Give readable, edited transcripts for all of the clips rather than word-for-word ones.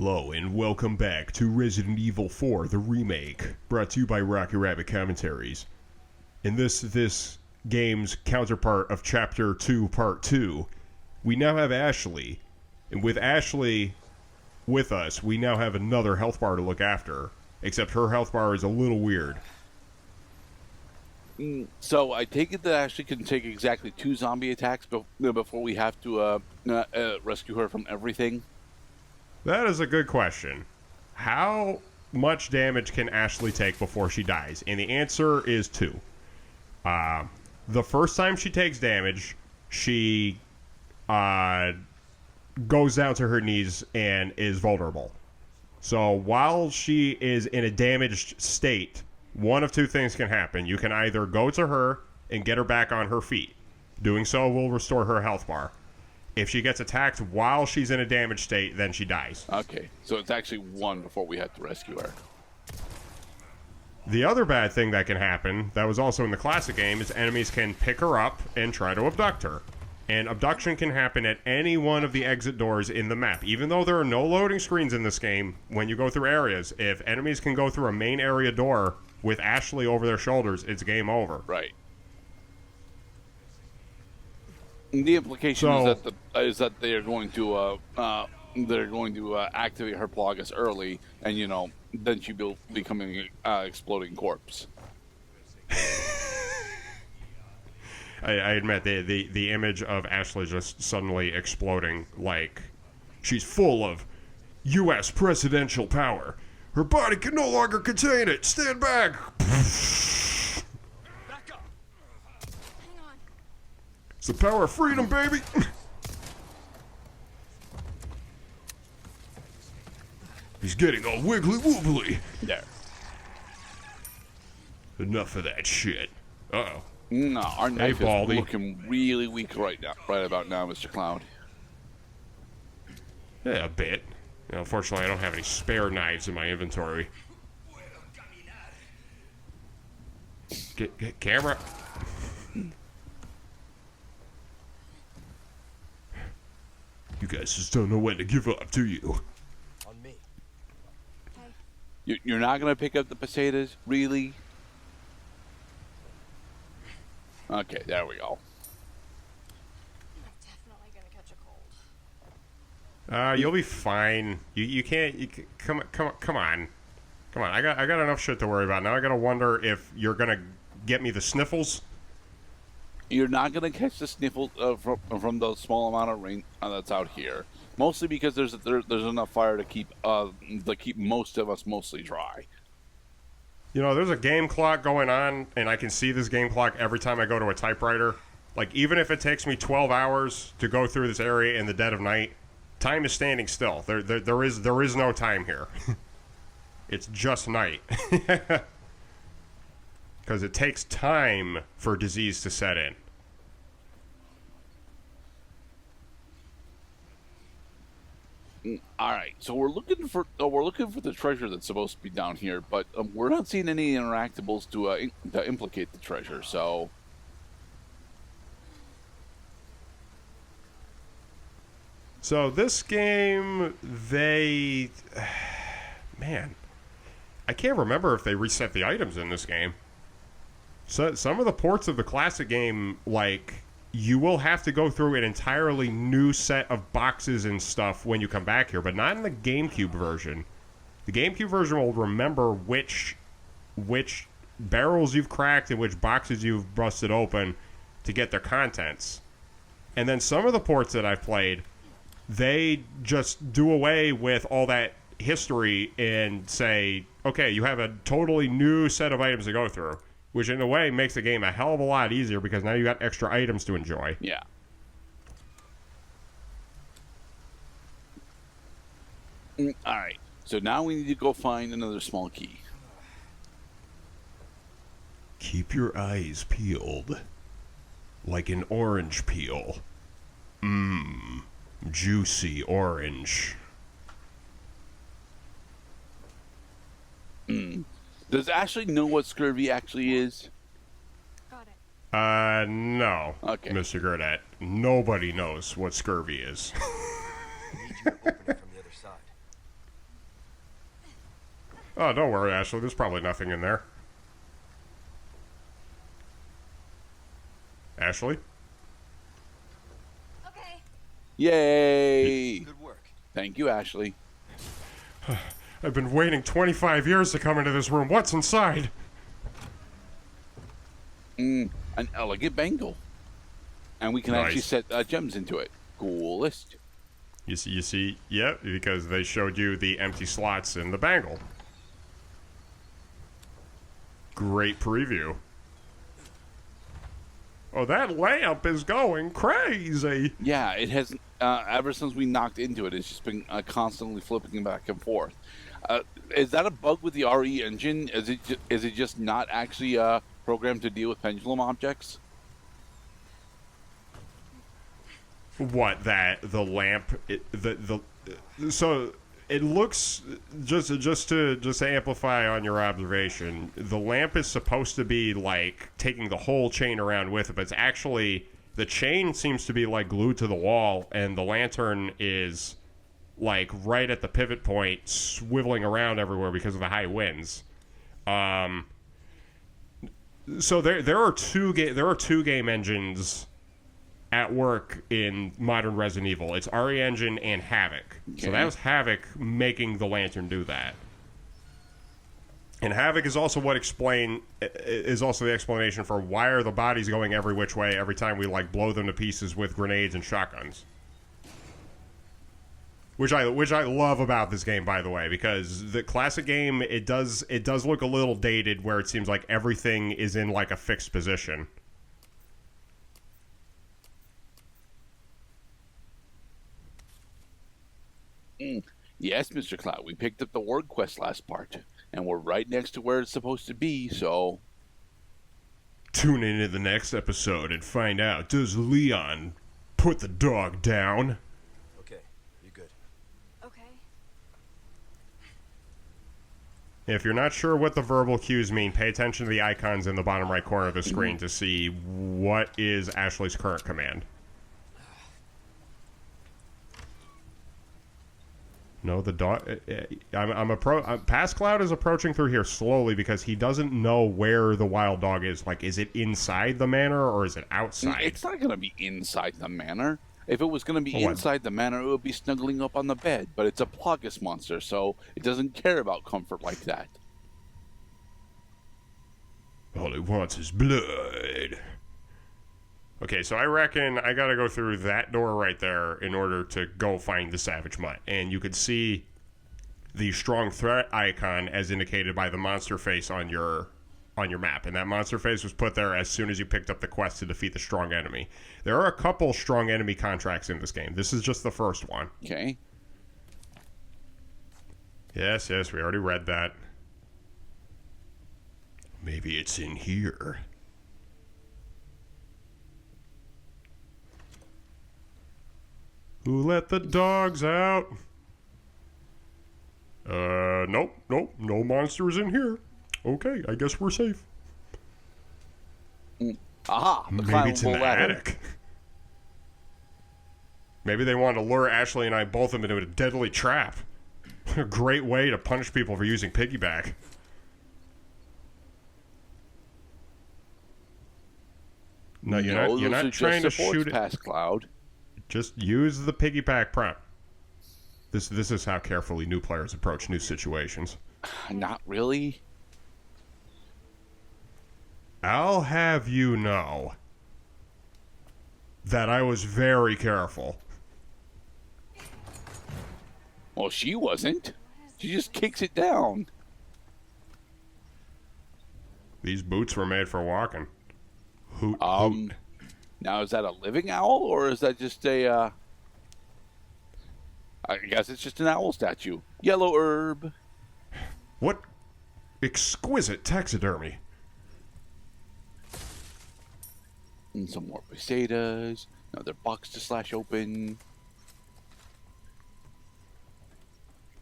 Hello and welcome back to Resident Evil 4, the remake, brought to you by Rocky Rabbit Commentaries. In this game's counterpart of Chapter 2, Part 2, we now have Ashley. And with Ashley with us, we now have another health bar to look after, except her health bar is a little weird. So I take it that Ashley can take exactly 2 zombie attacks before we have to rescue her from everything? That is a good question. How much damage can Ashley take before she dies? And the answer is 2. The first time she takes damage, she goes down to her knees and is vulnerable. So while she is in a damaged state, one of 2 things can happen. You can either go to her and get her back on her feet. Doing so will restore her health bar. If she gets attacked while she's in a damaged state, then she dies. Okay, so it's actually 1 before we have to rescue her. The other bad thing that can happen, that was also in the classic game, is enemies can pick her up and try to abduct her. And abduction can happen at any one of the exit doors in the map. Even though there are no loading screens in this game, when you go through areas, if enemies can go through a main area door with Ashley over their shoulders, it's game over. Right. The implication is that they are going to activate her Plagas early, and then she will becoming exploding corpse. I admit the image of Ashley just suddenly exploding like she's full of U.S. presidential power. Her body can no longer contain it. Stand back. It's the power of freedom, baby! He's getting all wiggly-wobbly. There. Enough of that shit. Uh-oh. No, our knife Hey, is looking really weak right about now, Mr. Cloud. Yeah, a bit. Unfortunately, I don't have any spare knives in my inventory. Get camera. You guys just don't know when to give up, do you? On me. You're not going to pick up the pesetas? Really? Okay, there we go. I'm definitely going to catch a cold. You'll be fine. You can't. Come on. I got enough shit to worry about. Now I gotta wonder if you're gonna get me the sniffles. You're not going to catch the sniffle from the small amount of rain that's out here. Mostly because there's enough fire to keep most of us mostly dry. There's a game clock going on, and I can see this game clock every time I go to a typewriter. Like, even if it takes me 12 hours to go through this area in the dead of night, time is standing still. There is no time here. It's just night. Because it takes time for disease to set in. All right, so we're looking for the treasure that's supposed to be down here, but we're not seeing any interactables to implicate the treasure. So, this game, man, I can't remember if they reset the items in this game. So some of the ports of the classic game, like, you will have to go through an entirely new set of boxes and stuff when you come back here, but not in the GameCube version. The GameCube version will remember which barrels you've cracked and which boxes you've busted open to get their contents. And then some of the ports that I've played, they just do away with all that history and say, okay, you have a totally new set of items to go through. Which, in a way, makes the game a hell of a lot easier because now you got extra items to enjoy. Yeah. All right. So now we need to go find another small key. Keep your eyes peeled. Like an orange peel. Mmm. Juicy orange. Does Ashley know what scurvy actually is? Got it. No. Okay. Mr. Gurdett. Nobody knows what scurvy is. I need you to open it from the other side. Oh, don't worry, Ashley. There's probably nothing in there. Ashley? Okay. Yay! Good work. Thank you, Ashley. I've been waiting 25 years to come into this room. What's inside? An elegant bangle. And we can Nice. actually set gems into it. Coolest. You see, yeah, because they showed you the empty slots in the bangle. Great preview. Oh, that lamp is going crazy. Yeah, it has. Ever since we knocked into it, it's just been constantly flipping back and forth. Is that a bug with the RE engine? Is it just not actually programmed to deal with pendulum objects? What, that the lamp so it looks, just to amplify on your observation, the lamp is supposed to be like taking the whole chain around with it, but it's actually, the chain seems to be like glued to the wall, and the lantern is like right at the pivot point, swiveling around everywhere because of the high winds. So there are two game engines at work in modern Resident Evil. It's RE Engine and Havoc. Okay. So that was Havoc making the lantern do that. And Havoc is also the explanation for why are the bodies going every which way every time we like blow them to pieces with grenades and shotguns. Which I love about this game, by the way, because the classic game, it does look a little dated, where it seems like everything is in like a fixed position. Yes, Mr. Cloud. We picked up the word quest last part, and we're right next to where it's supposed to be. So Tune in the next episode and find out, does Leon put the dog down? Okay, you're good. Okay. If you're not sure what the verbal cues mean, pay attention to the icons in the bottom right corner of the screen to see what is Ashley's current command. No, the dog. Past Cloud is approaching through here slowly because he doesn't know where the wild dog is. Like, is it inside the manor or is it outside? it's not going to be inside the manor. If it was going to be What? inside the manor, it would be snuggling up on the bed. But it's a Plagas monster, so it doesn't care about comfort like that. All it wants is blood. Okay, so I reckon I gotta go through that door right there in order to go find the Savage Mutt. And you could see the strong threat icon as indicated by the monster face on your map. And that monster face was put there as soon as you picked up the quest to defeat the strong enemy. There are a couple strong enemy contracts in this game. This is just the first one. Okay. Yes, we already read that. Maybe it's in here. Who let the dogs out? Nope, no monsters in here. Okay, I guess we're safe. Aha! The Maybe it's in the climbable ladder. attic. Maybe they want to lure Ashley and I both into a deadly trap. A great way to punish people for using piggyback. No, you're not trying to shoot it. Past Cloud. Just use the piggyback prompt. This is how carefully new players approach new situations. Not really. I'll have you know that I was very careful. Well, she wasn't. She just kicks it down. These boots were made for walking. Hoot, hoot. Now, is that a living owl, or is that just a, I guess it's just an owl statue. Yellow herb. What exquisite taxidermy. And some more pesetas. Another box to slash open.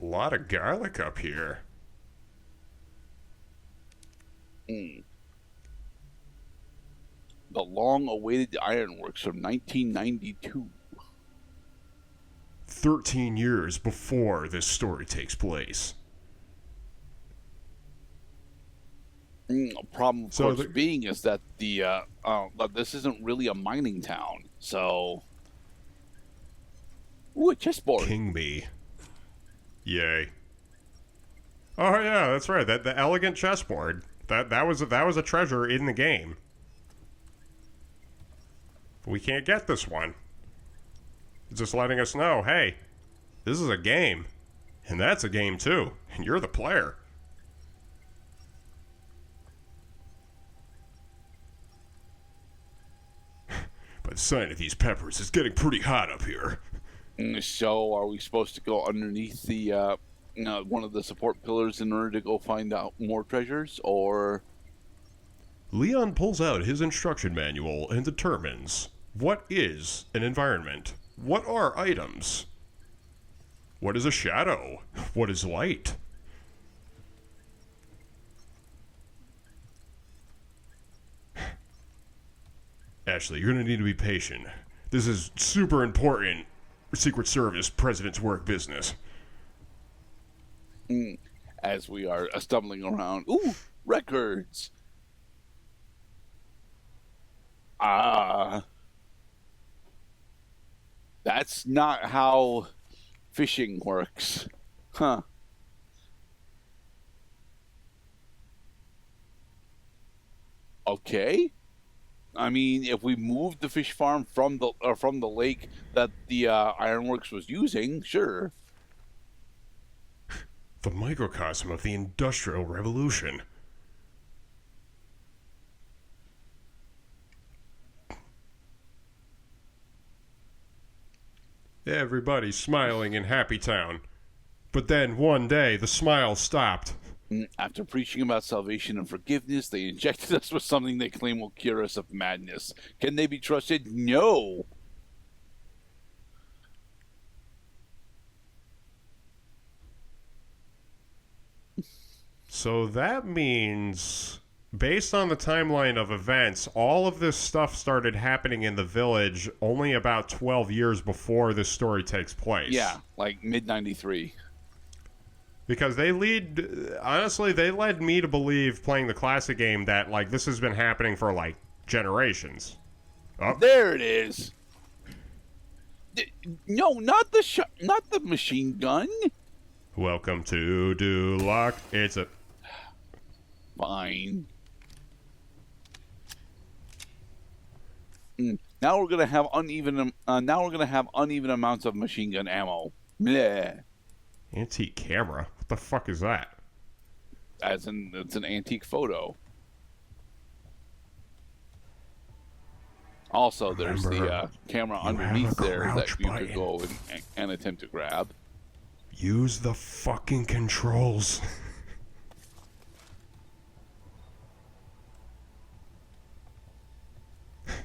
A lot of garlic up here. The long-awaited ironworks from 1992. 13 years before this story takes place. Problem, of So course, the- being is that that this isn't really a mining town. So, ooh, a chessboard. King me. Yay. Oh yeah, that's right. That the elegant chessboard. That was a treasure in the game. We can't get this one. It's just letting us know, hey, this is a game. And that's a game too. And you're the player. By the sign of these peppers, it's getting pretty hot up here. So, are we supposed to go underneath the one of the support pillars in order to go find out more treasures, or? Leon pulls out his instruction manual and determines what is an environment? What are items? What is a shadow? What is light? Ashley, you're going to need to be patient. This is super important Secret Service President's work business. As we are stumbling around. Ooh, records! That's not how fishing works. Huh. Okay. I mean, if we moved the fish farm from the lake that the ironworks was using, sure. The microcosm of the Industrial Revolution. Everybody's smiling in Happy Town. But then one day, the smile stopped. After preaching about salvation and forgiveness, they injected us with something they claim will cure us of madness. Can they be trusted? No. So that means, based on the timeline of events, all of this stuff started happening in the village only about 12 years before this story takes place. Yeah, like mid-93. Because they led me to believe, playing the classic game, that, like, this has been happening for, like, generations. Oh, There it is. No, not the machine gun. welcome to Duloc. It's a... Fine. Now we're gonna have uneven. Now we're gonna have uneven amounts of machine gun ammo. Bleh. Antique camera? What the fuck is that? As in, it's an antique photo. Also, there's the Remember, camera you have underneath a there that crouch you button. could go and attempt to grab. Use the fucking controls.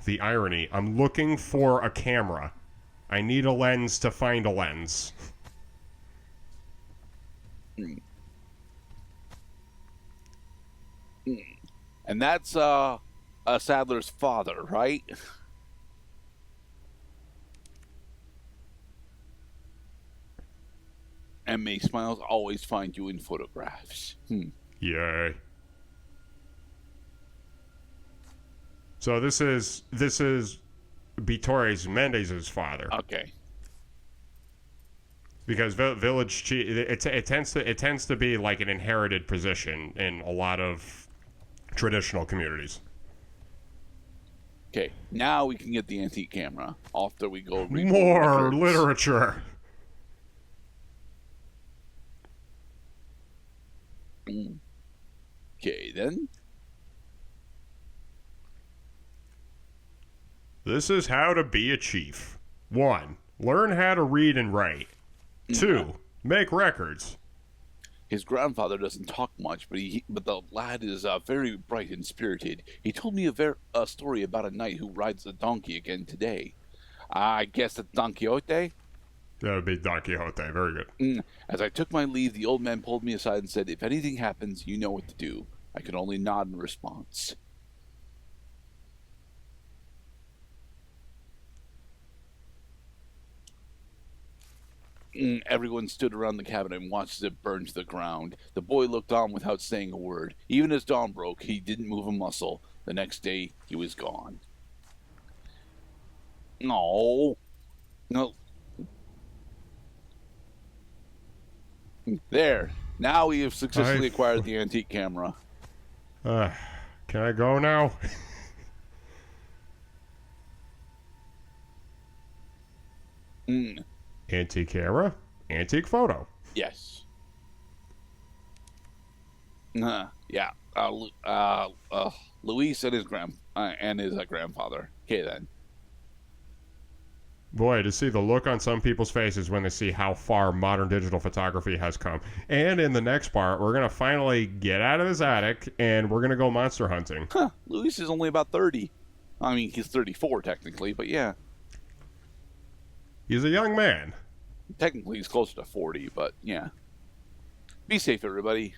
The irony. I'm looking for a camera. I need a lens to find a lens. And that's Sadler's father, right? And May Smiles always find you in photographs. Yay. So this is Vitores Mendez's father. Okay. Because village chief, it tends to be like an inherited position in a lot of traditional communities. Okay. Now we can get the antique camera after we go read More records. literature. Okay, then. This is how to be a chief. 1. Learn how to read and write. 2. Make records. His grandfather doesn't talk much, but the lad is very bright and spirited. He told me a story about a knight who rides a donkey again today. I guess it's Don Quixote? That would be Don Quixote. Very good. As I took my leave, the old man pulled me aside and said, "If anything happens, you know what to do." I could only nod in response. Everyone stood around the cabin and watched it burn to the ground. The boy looked on without saying a word. Even as dawn broke, he didn't move a muscle. The next day, he was gone. No. No. There. Now we have successfully acquired the antique camera. Can I go now? Antique camera, antique photo. Yes. Yeah. Luis and his grandfather. Okay then. Boy, to see the look on some people's faces when they see how far modern digital photography has come. And in the next part, we're going to finally get out of this attic and we're going to go monster hunting. Huh. Luis is only about 30. I mean, he's 34 technically, but yeah. He's a young man. Technically, he's closer to 40, but yeah. Be safe, everybody.